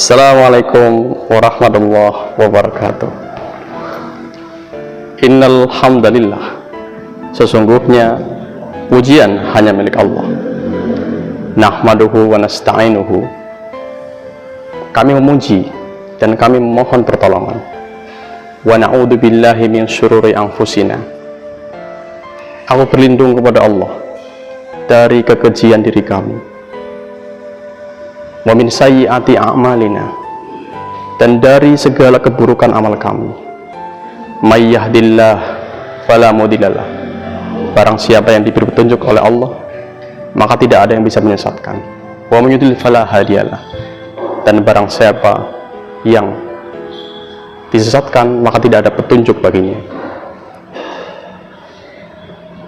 Assalamualaikum warahmatullahi wabarakatuh. Innal hamdalillah, sesungguhnya pujian hanya milik Allah. Nahmaduhu wa nasta'inuhu, kami memuji dan kami memohon pertolongan. Wa na'udzu billahi min syururi anfusina, aku berlindung kepada Allah dari kekejian diri kami. Wa min sayyiati a'malina, dan dari segala keburukan amal kami. May yahdillah fala mudhillalah, barang siapa yang diberi petunjuk oleh Allah maka tidak ada yang bisa menyesatkan. Wa may yudlil fala hadiyalah, dan barang siapa yang disesatkan maka tidak ada petunjuk baginya.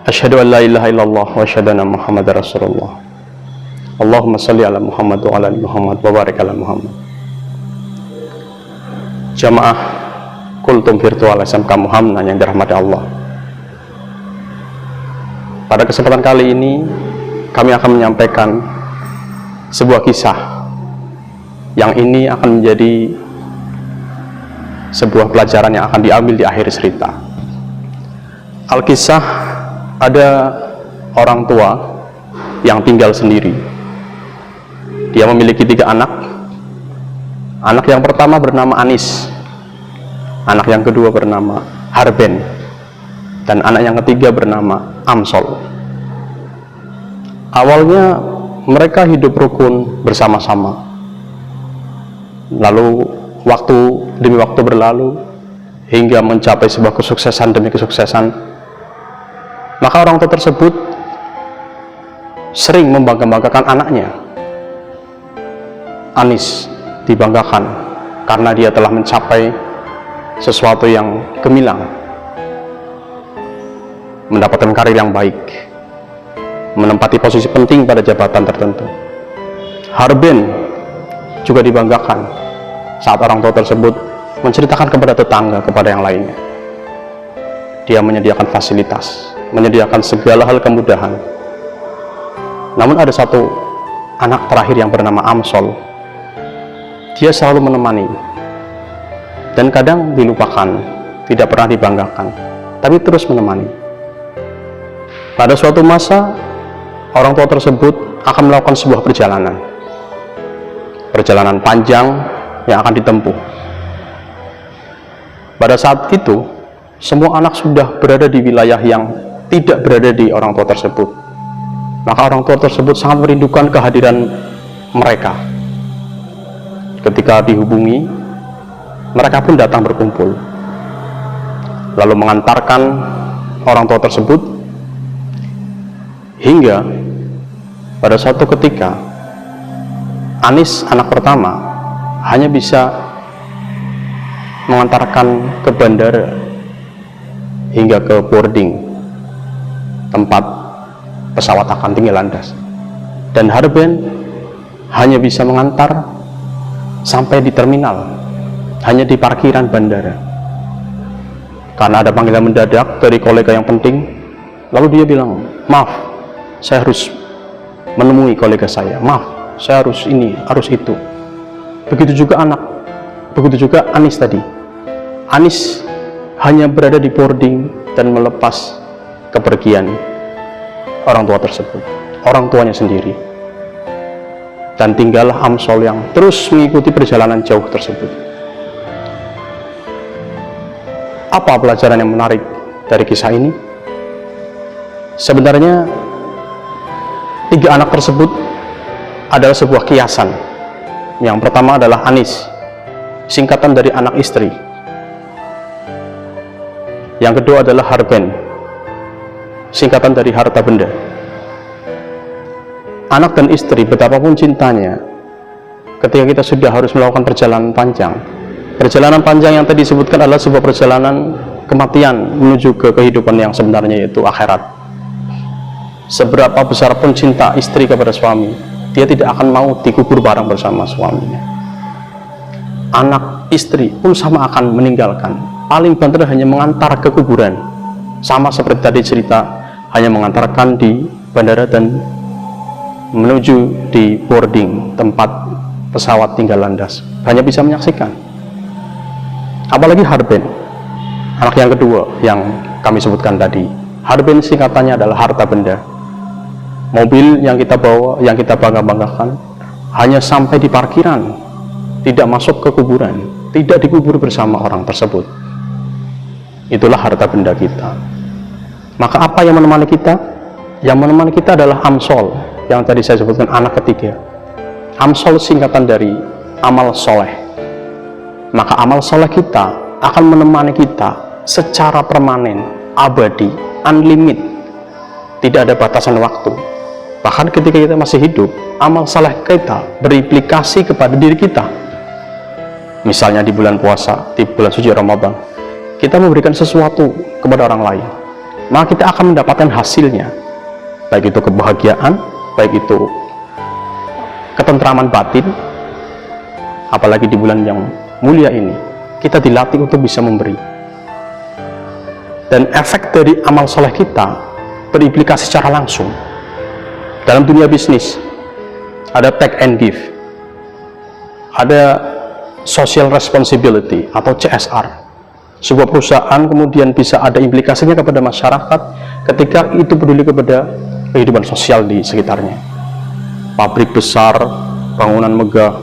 Asyhadu an la ilaha illallah wa asyhadu anna Muhammadar Rasulullah. Allahumma shalli ala Muhammad wa ala ali Muhammad wa barik ala Muhammad. Jamaah Kultum Virtual SMK Muhamnan yang dirahmati Allah, pada kesempatan kali ini kami akan menyampaikan sebuah kisah yang ini akan menjadi sebuah pelajaran yang akan diambil di akhir cerita. Al-Kisah, ada orang tua yang tinggal sendiri. Dia memiliki 3 anak. Anak yang pertama bernama Anis, anak yang kedua bernama Harben, dan anak yang ketiga bernama Amsol. Awalnya mereka hidup rukun bersama-sama. Lalu waktu demi waktu berlalu hingga mencapai sebuah kesuksesan demi kesuksesan. Maka orang tua tersebut sering membangga-banggakan anaknya. Anis dibanggakan karena dia telah mencapai sesuatu yang gemilang, mendapatkan karir yang baik, menempati posisi penting pada jabatan tertentu. Harben juga dibanggakan saat orang tua tersebut menceritakan kepada tetangga, kepada yang lainnya. Dia menyediakan fasilitas, menyediakan segala hal kemudahan. Namun ada satu anak terakhir yang bernama Amsol. Dia selalu menemani dan kadang dilupakan, tidak pernah dibanggakan, tapi terus menemani. Pada suatu masa, orang tua tersebut akan melakukan sebuah perjalanan panjang yang akan ditempuh. Pada saat itu, semua anak sudah berada di wilayah yang tidak berada di orang tua tersebut. Maka orang tua tersebut sangat merindukan kehadiran mereka. Ketika dihubungi, mereka pun datang berkumpul, lalu mengantarkan orang tua tersebut, hingga pada suatu ketika Anis, anak pertama, hanya bisa mengantarkan ke bandara hingga ke boarding, tempat pesawat akan tinggi landas, dan Harben hanya bisa mengantar sampai di terminal, hanya di parkiran bandara, karena ada panggilan mendadak dari kolega yang penting. Lalu dia bilang, maaf, saya harus menemui kolega saya, maaf, saya harus ini, harus itu. Begitu juga Anis tadi. Anis hanya berada di boarding dan melepas kepergian orang tua tersebut, orang tuanya sendiri. Dan tinggallah Amsol yang terus mengikuti perjalanan jauh tersebut. Apa pelajaran yang menarik dari kisah ini? Sebenarnya 3 anak tersebut adalah sebuah kiasan. Yang pertama adalah Anis, singkatan dari anak istri. Yang kedua adalah Harben, singkatan dari harta benda. Anak dan istri, betapapun cintanya, ketika kita sudah harus melakukan perjalanan panjang yang tadi disebutkan adalah sebuah perjalanan kematian menuju ke kehidupan yang sebenarnya, yaitu akhirat. Seberapa besar pun cinta istri kepada suami, dia tidak akan mau dikubur bareng bersama suaminya. Anak istri pun sama akan meninggalkan, paling banter hanya mengantar ke kuburan, sama seperti tadi cerita, hanya mengantarkan di bandara dan menuju di boarding, tempat pesawat tinggal landas hanya bisa menyaksikan. Apalagi harben, anak yang kedua yang kami sebutkan tadi. Harben singkatannya adalah harta benda. Mobil yang kita bawa, yang kita bangga-banggakan, hanya sampai di parkiran, tidak masuk ke kuburan, tidak dikubur bersama orang tersebut. Itulah harta benda kita. Maka apa yang menemani kita? Yang menemani kita adalah amsol, yang tadi saya sebutkan, anak ketiga. Amsol singkatan dari amal soleh. Maka amal soleh kita akan menemani kita secara permanen, abadi, unlimited, tidak ada batasan waktu. Bahkan ketika kita masih hidup, amal soleh kita berimplikasi kepada diri kita. Misalnya di bulan puasa, di bulan suci Ramadan, kita memberikan sesuatu kepada orang lain, maka kita akan mendapatkan hasilnya, baik itu kebahagiaan, baik itu ketentraman batin. Apalagi di bulan yang mulia ini, kita dilatih untuk bisa memberi. Dan efek dari amal soleh kita berimplikasi secara langsung. Dalam dunia bisnis, ada take and give, ada social responsibility atau CSR. Sebuah perusahaan kemudian bisa ada implikasinya kepada masyarakat ketika itu peduli kepada kehidupan sosial di sekitarnya. Pabrik besar, bangunan megah,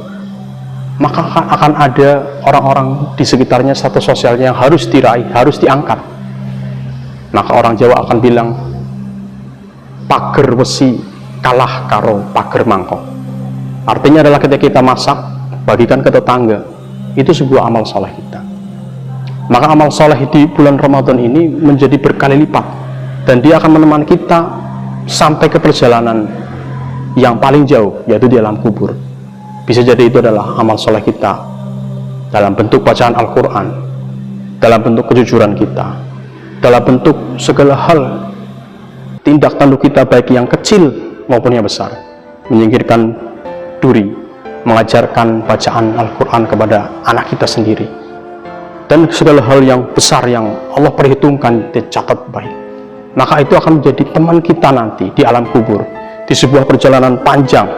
maka akan ada orang-orang di sekitarnya status sosialnya yang harus diraih, harus diangkat. Maka orang Jawa akan bilang, pager besi kalah karo pager mangkok. Artinya adalah ketika kita masak, bagikan ke tetangga, itu sebuah amal soleh kita. Maka amal soleh di bulan Ramadan ini menjadi berkali lipat, dan dia akan menemani kita sampai ke perjalanan yang paling jauh, yaitu di alam kubur. Bisa jadi itu adalah amal soleh kita dalam bentuk bacaan Al-Quran, dalam bentuk kejujuran kita, dalam bentuk segala hal tindak tanduk kita, baik yang kecil maupun yang besar, menyingkirkan duri, mengajarkan bacaan Al-Quran kepada anak kita sendiri, dan segala hal yang besar yang Allah perhitungkan, dicatat baik. Maka itu akan menjadi teman kita nanti di alam kubur, di sebuah perjalanan panjang,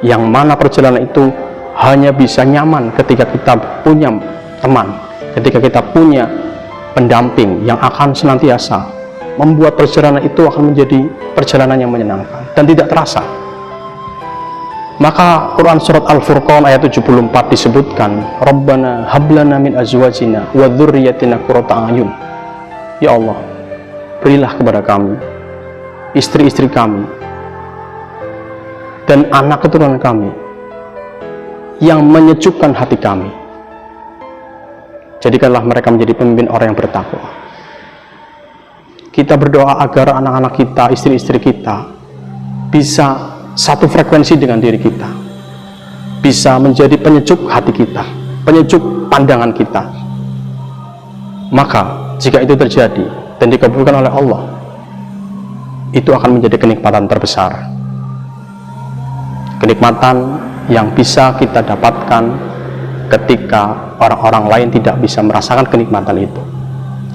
yang mana perjalanan itu hanya bisa nyaman ketika kita punya teman, ketika kita punya pendamping yang akan senantiasa membuat perjalanan itu akan menjadi perjalanan yang menyenangkan dan tidak terasa. Maka Quran surat Al-Furqan ayat 74 disebutkan, Rabbana hablana min azwajina wa dzurriyyatina qurrata a'yun. Ya Allah, berilah kepada kami, istri-istri kami, dan anak keturunan kami yang menyejukkan hati kami. Jadikanlah mereka menjadi pemimpin orang yang bertakwa. Kita berdoa agar anak-anak kita, istri-istri kita bisa satu frekuensi dengan diri kita, bisa menjadi penyejuk hati kita, penyejuk pandangan kita. Maka jika itu terjadi dan dikabulkan oleh Allah, itu akan menjadi kenikmatan terbesar, kenikmatan yang bisa kita dapatkan ketika orang-orang lain tidak bisa merasakan kenikmatan itu.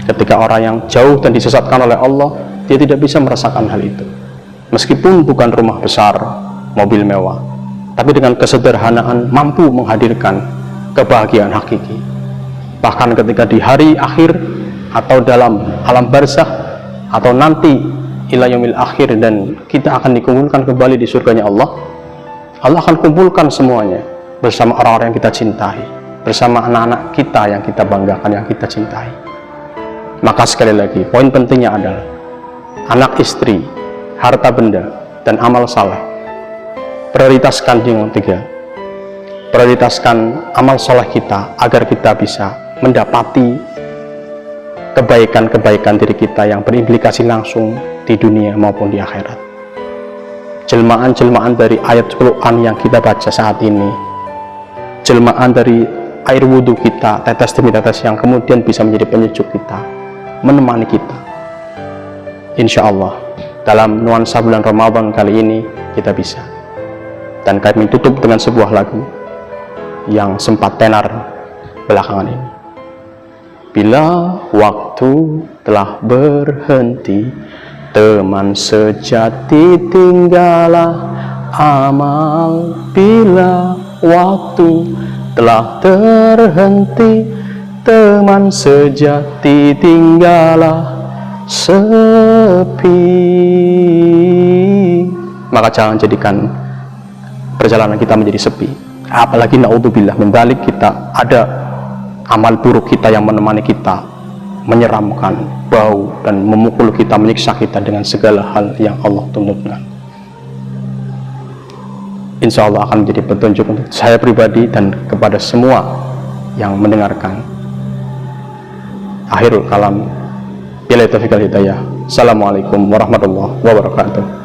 Ketika orang yang jauh dan disesatkan oleh Allah, dia tidak bisa merasakan hal itu. Meskipun bukan rumah besar, mobil mewah, tapi dengan kesederhanaan mampu menghadirkan kebahagiaan hakiki. Bahkan ketika di hari akhir, atau dalam alam barzakh, atau nanti ila yaumil akhir, dan kita akan dikumpulkan kembali di surganya Allah, Allah akan kumpulkan semuanya bersama orang-orang yang kita cintai, bersama anak-anak kita yang kita banggakan, yang kita cintai. Maka sekali lagi, poin pentingnya adalah anak, istri, harta benda, dan amal saleh. Prioritaskan yang tiga. Prioritaskan amal soleh kita agar kita bisa mendapati kebaikan-kebaikan diri kita yang berimplikasi langsung di dunia maupun di akhirat. Jelmaan-jelmaan dari ayat Quran yang kita baca saat ini, jelmaan dari air wudhu kita, tetes demi tetes yang kemudian bisa menjadi penyejuk kita, menemani kita. Insya Allah dalam nuansa bulan Ramadan kali ini kita bisa. Dan kami tutup dengan sebuah lagu yang sempat tenar belakangan ini. Bila waktu telah berhenti, teman sejati tinggallah amal. Bila waktu telah terhenti, teman sejati tinggallah sepi. Maka jangan jadikan perjalanan kita menjadi sepi. Apalagi naudzubillah min dzalik, kita ada amal buruk kita yang menemani kita, menyeramkan, bau, dan memukul kita, menyiksa kita dengan segala hal yang Allah tunjukkan. Insya Allah akan menjadi petunjuk untuk saya pribadi dan kepada semua yang mendengarkan. Akhirul kalam, billahi taufiq wal hidayah. Assalamualaikum warahmatullahi wabarakatuh.